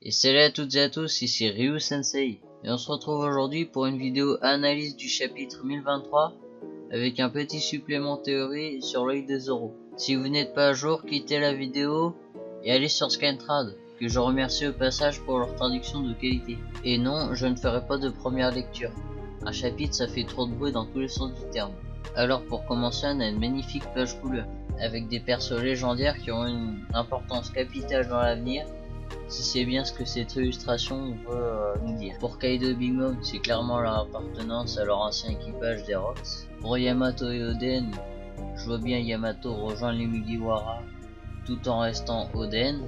Et salut à toutes et à tous, ici Ryu Sensei, et on se retrouve aujourd'hui pour une vidéo analyse du chapitre 1023, avec un petit supplément théorie sur l'œil de Zoro. Si vous n'êtes pas à jour, quittez la vidéo et allez sur Scantrad, que je remercie au passage pour leur traduction de qualité. Et non, je ne ferai pas de première lecture. Un chapitre ça fait trop de bruit dans tous les sens du terme. Alors pour commencer, on a une magnifique page couleur, avec des persos légendaires qui ont une importance capitale dans l'avenir, si c'est bien ce que cette illustration veut nous dire. Pour Kaido et Big Mom, c'est clairement leur appartenance à leur ancien équipage des Rocks. Pour Yamato et Oden, je vois bien Yamato rejoindre les Mugiwara tout en restant Oden.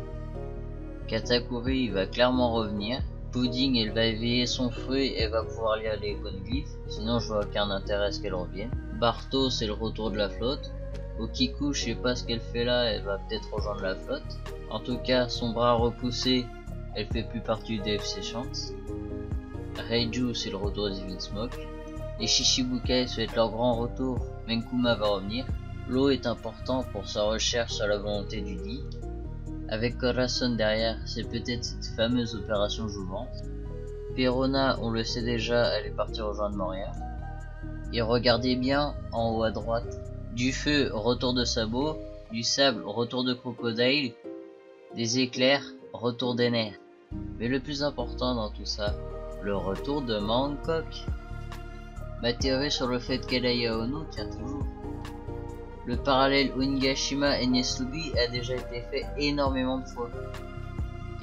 Katakuri il va clairement revenir. Pudding elle va éveiller son fruit et elle va pouvoir lire les poneglyphes, sinon je vois aucun intérêt à ce qu'elle revienne. Barto c'est le retour de la flotte. Okiku je sais pas ce qu'elle fait là, elle va peut-être rejoindre la flotte. En tout cas son bras repoussé, elle fait plus partie du FC Chance. Reiju c'est le retour d'Evil Smoke. Les Shishibukai souhaitent leur grand retour, Menkuma va revenir. L'eau est important pour sa recherche sur la volonté du Di. Avec Corazon derrière, c'est peut-être cette fameuse opération Jouvence. Perona, on le sait déjà, elle est partie rejoindre Moria. Et regardez bien en haut à droite. Du feu, retour de Sabo. Du sable, retour de Crocodile. Des éclairs, retour des nerfs. Mais le plus important dans tout ça, le retour de Mangkok. Ma théorie sur le fait qu'elle aille à Ono tient toujours. Le parallèle Onigashima et Nesubi a déjà été fait énormément de fois.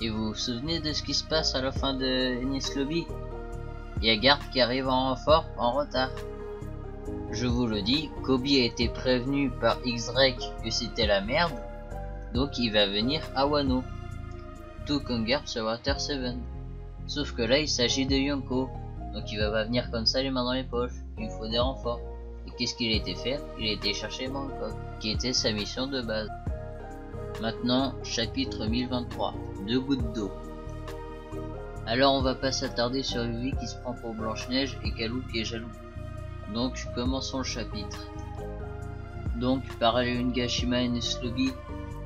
Et vous vous souvenez de ce qui se passe à la fin de Nesubi? Il y a Garp qui arrive en renfort en retard. Je vous le dis, Kobe a été prévenu par X-Drake que c'était la merde, donc il va venir à Wano. Tout comme Garp sur Water 7. Sauf que là il s'agit de Yonko, donc il va pas venir comme ça les mains dans les poches, il faut des renforts. Et qu'est-ce qu'il a été faire? Il a été chercher Bangkok, qui était sa mission de base. Maintenant, chapitre 1023, 2 gouttes d'eau. Alors on va pas s'attarder sur Vivi qui se prend pour Blanche-Neige et Kalou qui est jaloux. Donc commençons le chapitre. Donc parallèle Onigashima et Nesubi,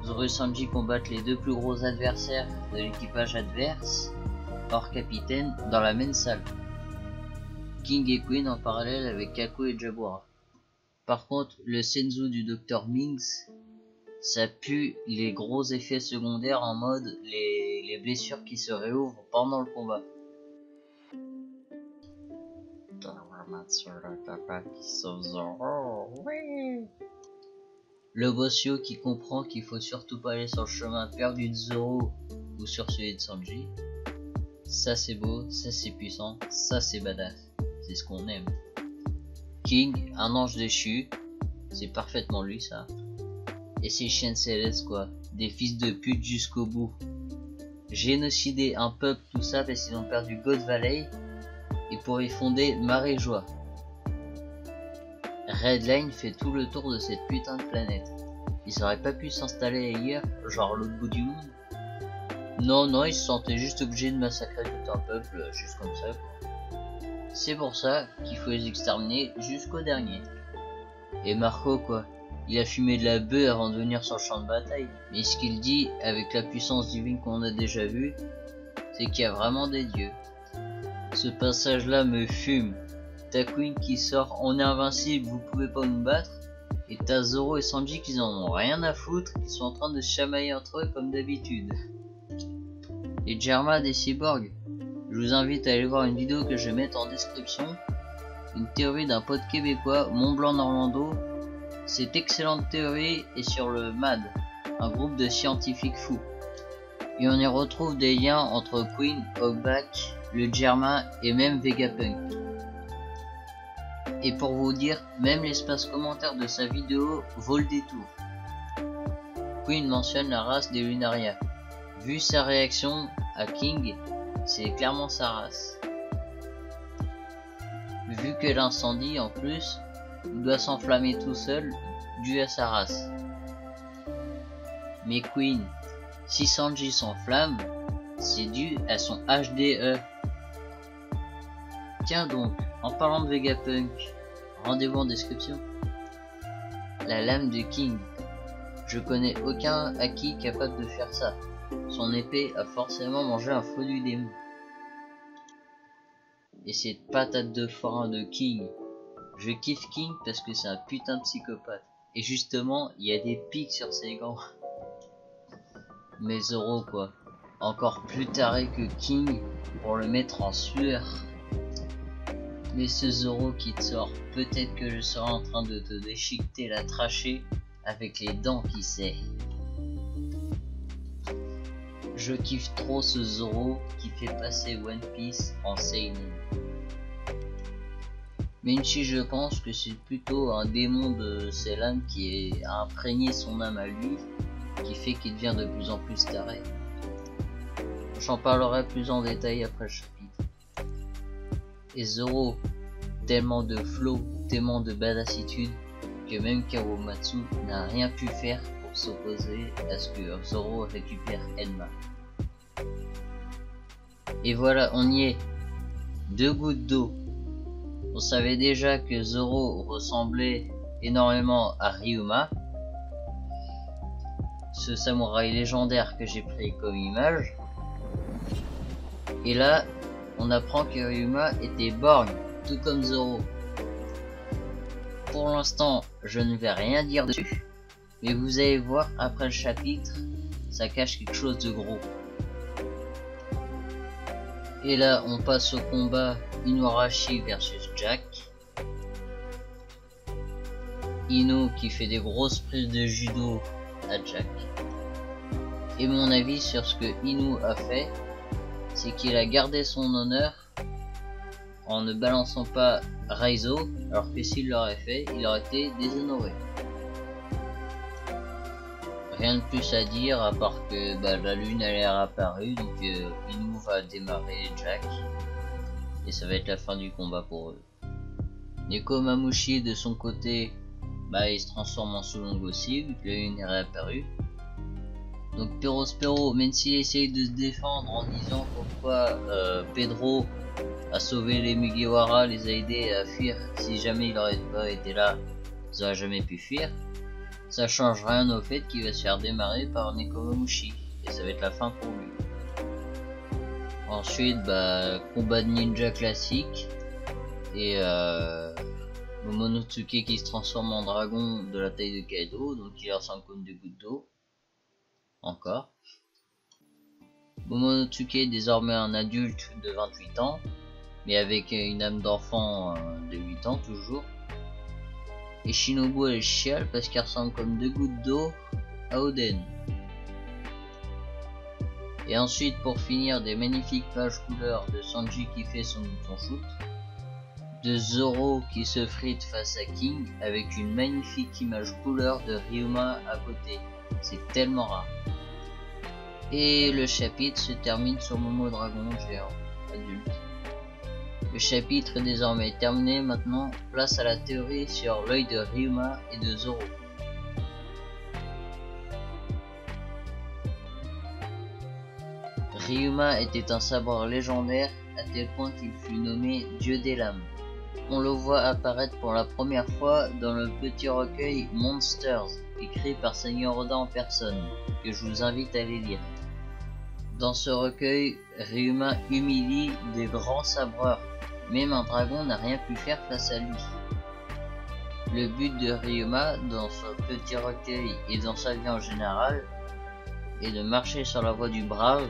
Zoro et Sanji combattent les deux plus gros adversaires de l'équipage adverse, hors capitaine, dans la même salle. King et Queen en parallèle avec Kako et Jabura. Par contre, le Senzu du Dr Minx, ça pue les gros effets secondaires en mode les blessures qui se réouvrent pendant le combat. Le Bossio qui comprend qu'il faut surtout pas aller sur le chemin perdu de Zoro ou sur celui de Sanji. Ça c'est beau, ça c'est puissant, ça c'est badass, c'est ce qu'on aime. King, un ange déchu, c'est parfaitement lui ça. Et ces chiens célestes quoi, des fils de pute jusqu'au bout. Génocider un peuple tout ça parce qu'ils ont perdu God Valley et pour y fonder Maréjoie. Redline fait tout le tour de cette putain de planète. Ils auraient pas pu s'installer ailleurs, genre l'autre bout du monde. Non, ils se sentaient juste obligés de massacrer tout un peuple, juste comme ça quoi. C'est pour ça qu'il faut les exterminer jusqu'au dernier. Et Marco quoi, il a fumé de la bœuf avant de venir sur le champ de bataille. Mais ce qu'il dit, avec la puissance divine qu'on a déjà vue, c'est qu'il y a vraiment des dieux. Ce passage là me fume. T'as Queen qui sort, on est invincible, vous pouvez pas nous battre. Et t'as Zoro et Sanji qui en ont rien à foutre, qui sont en train de se chamailler entre eux comme d'habitude. Et Germa des cyborgs. Je vous invite à aller voir une vidéo que je vais mettre en description. Une théorie d'un pote québécois, Mont Blanc Normando. Cette excellente théorie est sur le MAD, un groupe de scientifiques fous. Et on y retrouve des liens entre Queen, Hogback, le Germa et même Vegapunk. Et pour vous dire, même l'espace commentaire de sa vidéo vaut le détour. Queen mentionne la race des Lunaria. Vu sa réaction à King, c'est clairement sa race. Vu que l'incendie en plus, il doit s'enflammer tout seul dû à sa race. Mais Queen, si Sanji s'enflamme, c'est dû à son HDE. Tiens donc, en parlant de Vegapunk, rendez-vous en description. La lame de King. Je connais aucun Haki capable de faire ça. son épée a forcément mangé un fruit du démon. Et cette patate de forain de King, je kiffe King parce que c'est un putain de psychopathe. Et justement, il y a des pics sur ses gants. Mais Zoro quoi, encore plus taré que King pour le mettre en sueur. Mais ce Zoro qui te sort, peut-être que je serai en train de te déchiqueter la trachée avec les dents qui sait. Je kiffe trop ce Zoro qui fait passer One Piece en seinen. Même si je pense que c'est plutôt un démon de Ceylan qui a imprégné son âme à lui, qui fait qu'il devient de plus en plus taré. J'en parlerai plus en détail après le chapitre. Et Zoro, tellement de flow, tellement de badassitude, que même Kawamatsu n'a rien pu faire pour s'opposer à ce que Zoro récupère Enma. Et voilà, on y est. 2 gouttes d'eau. On savait déjà que Zoro ressemblait énormément à Ryuma, ce samouraï légendaire que j'ai pris comme image. Et là, on apprend que Ryuma était borgne, tout comme Zoro. Pour l'instant, je ne vais rien dire dessus, mais vous allez voir après le chapitre, ça cache quelque chose de gros. Et là, on passe au combat Inuarashi versus Jack. Ino qui fait des grosses prises de judo à Jack. Et mon avis sur ce que Ino a fait, c'est qu'il a gardé son honneur en ne balançant pas Raizo, alors que s'il l'aurait fait, il aurait été déshonoré. Rien de plus à dire à part que la lune elle est apparue, donc Ino va démarrer Jack et ça va être la fin du combat pour eux. Nekomamushi de son côté, il se transforme en Sulong aussi vu que la lune est réapparue. Donc Perospero, même s'il essaye de se défendre en disant pourquoi Pedro a sauvé les Mugiwara, les a aidés à fuir, si jamais il aurait pas été là, ils auraient jamais pu fuir. Ça change rien au fait qu'il va se faire démarrer par Nekomamushi et ça va être la fin pour lui. Ensuite, combat de ninja classique et Momonosuke qui se transforme en dragon de la taille de Kaido, donc il ressemble comme des gouttes d'eau. Encore. Momonosuke est désormais un adulte de 28 ans, mais avec une âme d'enfant de 8 ans toujours. Et Shinobu elle chiale parce qu'elle ressemble comme 2 gouttes d'eau à Oden. Et ensuite pour finir, des magnifiques pages couleurs de Sanji qui fait son bouton shoot, de Zoro qui se frite face à King avec une magnifique image couleur de Ryuma à côté. C'est tellement rare. Et le chapitre se termine sur Momo Dragon géant adulte. Le chapitre est désormais terminé, maintenant place à la théorie sur l'œil de Ryuma et de Zoro. Ryuma était un sabre légendaire à tel point qu'il fut nommé Dieu des lames. On le voit apparaître pour la première fois dans le petit recueil Monsters, écrit par Seigneur Oda en personne, que je vous invite à aller lire. Dans ce recueil, Ryuma humilie des grands sabreurs. Même un dragon n'a rien pu faire face à lui. Le but de Ryuma dans ce petit recueil et dans sa vie en général est de marcher sur la voie du brave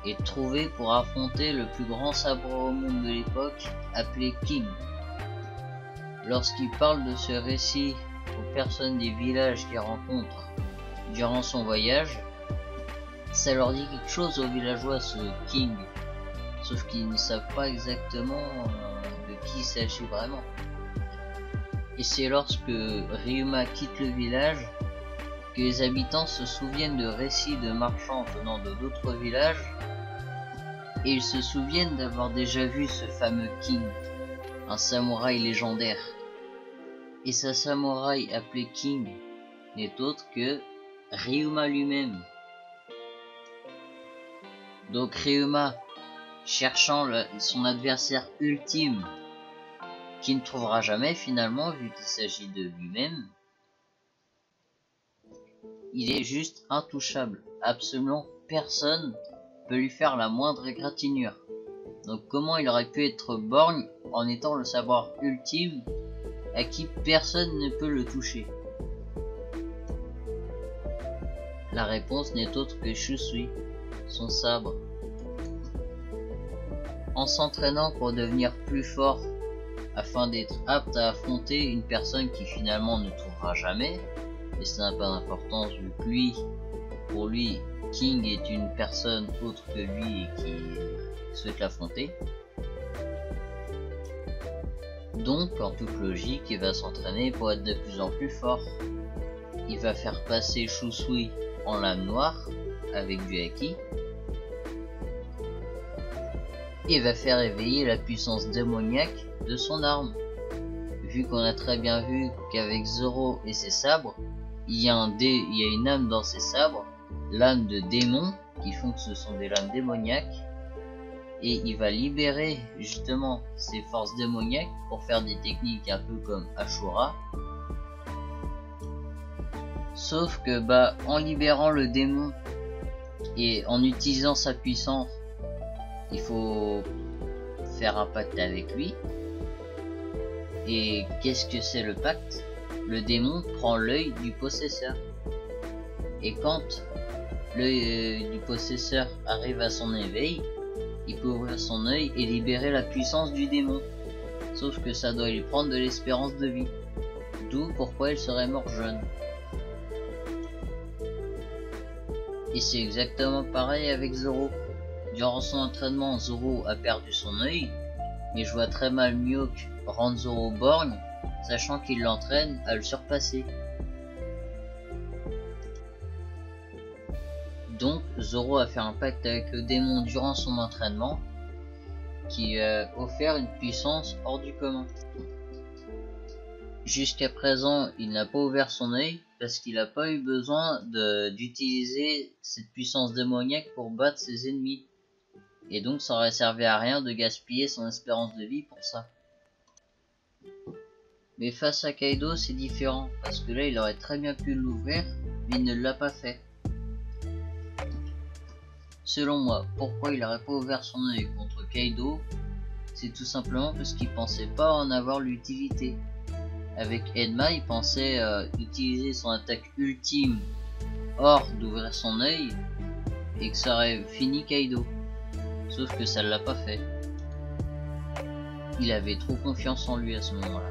et de trouver pour affronter le plus grand sabreur au monde de l'époque appelé King. Lorsqu'il parle de ce récit aux personnes des villages qu'il rencontre durant son voyage, ça leur dit quelque chose aux villageois ce King. Sauf qu'ils ne savent pas exactement de qui il s'agit vraiment. Et c'est lorsque Ryuma quitte le village que les habitants se souviennent de récits de marchands venant de d'autres villages et ils se souviennent d'avoir déjà vu ce fameux King, un samouraï légendaire. Et ce samouraï appelé King n'est autre que Ryuma lui-même. Donc Ryuma, cherchant son adversaire ultime, qui ne trouvera jamais finalement vu qu'il s'agit de lui-même, il est juste intouchable. Absolument personne peut lui faire la moindre égratignure. Donc comment il aurait pu être borgne en étant le savoir ultime à qui personne ne peut le toucher? La réponse n'est autre que Shusui, son sabre. En s'entraînant pour devenir plus fort afin d'être apte à affronter une personne qui finalement ne trouvera jamais, et ça n'a pas d'importance vu que pour lui, King est une personne autre que lui et qui souhaite l'affronter. Donc, en toute logique, il va s'entraîner pour être de plus en plus fort. Il va faire passer Shusui en lame noire avec du haki et va faire éveiller la puissance démoniaque de son arme. Vu qu'on a très bien vu qu'avec Zoro et ses sabres, il y a une âme dans ses sabres, l'âme de démon, qui font que ce sont des lames démoniaques, et il va libérer justement ses forces démoniaques pour faire des techniques un peu comme Ashura. Sauf que en libérant le démon et en utilisant sa puissance, il faut faire un pacte avec lui. Et qu'est-ce que c'est le pacte? Le démon prend l'œil du possesseur. Et quand l'œil du possesseur arrive à son éveil, il peut ouvrir son œil et libérer la puissance du démon. Sauf que ça doit lui prendre de l'espérance de vie. D'où pourquoi il serait mort jeune. Et c'est exactement pareil avec Zoro. Durant son entraînement, Zoro a perdu son œil, mais je vois très mal Mihawk rendre Zoro borgne, sachant qu'il l'entraîne à le surpasser. Donc Zoro a fait un pacte avec le démon durant son entraînement, qui a offert une puissance hors du commun. Jusqu'à présent, il n'a pas ouvert son œil parce qu'il n'a pas eu besoin d'utiliser cette puissance démoniaque pour battre ses ennemis. Et donc ça aurait servi à rien de gaspiller son espérance de vie pour ça. Mais face à Kaido, c'est différent, parce que là il aurait très bien pu l'ouvrir, mais il ne l'a pas fait. Selon moi, pourquoi il n'aurait pas ouvert son œil contre Kaido? C'est tout simplement parce qu'il pensait pas en avoir l'utilité. Avec Enma, il pensait utiliser son attaque ultime hors d'ouvrir son œil, et que ça aurait fini Kaido. Sauf que ça ne l'a pas fait. Il avait trop confiance en lui à ce moment-là.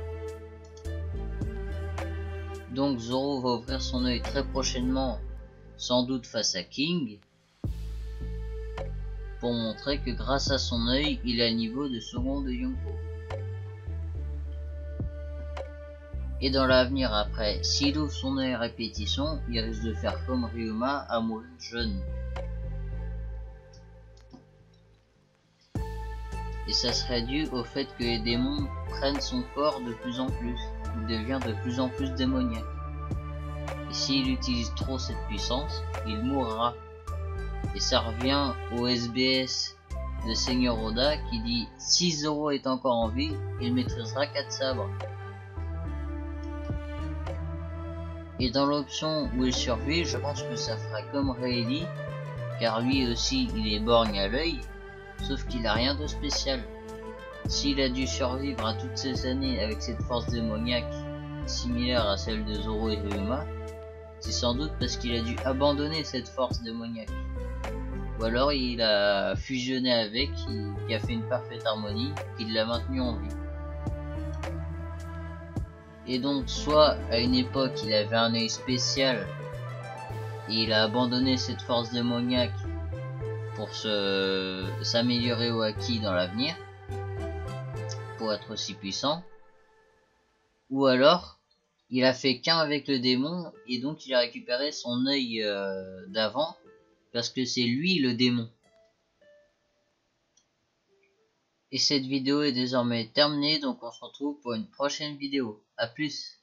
Donc Zoro va ouvrir son œil très prochainement, sans doute face à King, pour montrer que grâce à son œil, il est à niveau de second de Yonko. Et dans l'avenir après, s'il ouvre son œil à répétition, il risque de faire comme Ryuma à mourir jeune. Et ça serait dû au fait que les démons prennent son corps de plus en plus. Il devient de plus en plus démoniaque. Et s'il utilise trop cette puissance, il mourra. Et ça revient au SBS de Seigneur Oda qui dit si Zoro est encore en vie, il maîtrisera 4 sabres. Et dans l'option où il survit, je pense que ça fera comme Rayleigh, car lui aussi il est borgne à l'œil. Sauf qu'il a rien de spécial. S'il a dû survivre à toutes ces années avec cette force démoniaque similaire à celle de Zoro et Ryuma, c'est sans doute parce qu'il a dû abandonner cette force démoniaque. Ou alors il a fusionné avec, qui a fait une parfaite harmonie, qui l'a maintenu en vie. Et donc soit à une époque il avait un œil spécial et il a abandonné cette force démoniaque pour s'améliorer au haki dans l'avenir, pour être aussi puissant, ou alors il a fait qu'un avec le démon et donc il a récupéré son œil d'avant parce que c'est lui le démon. Et cette vidéo est désormais terminée, donc on se retrouve pour une prochaine vidéo. A plus.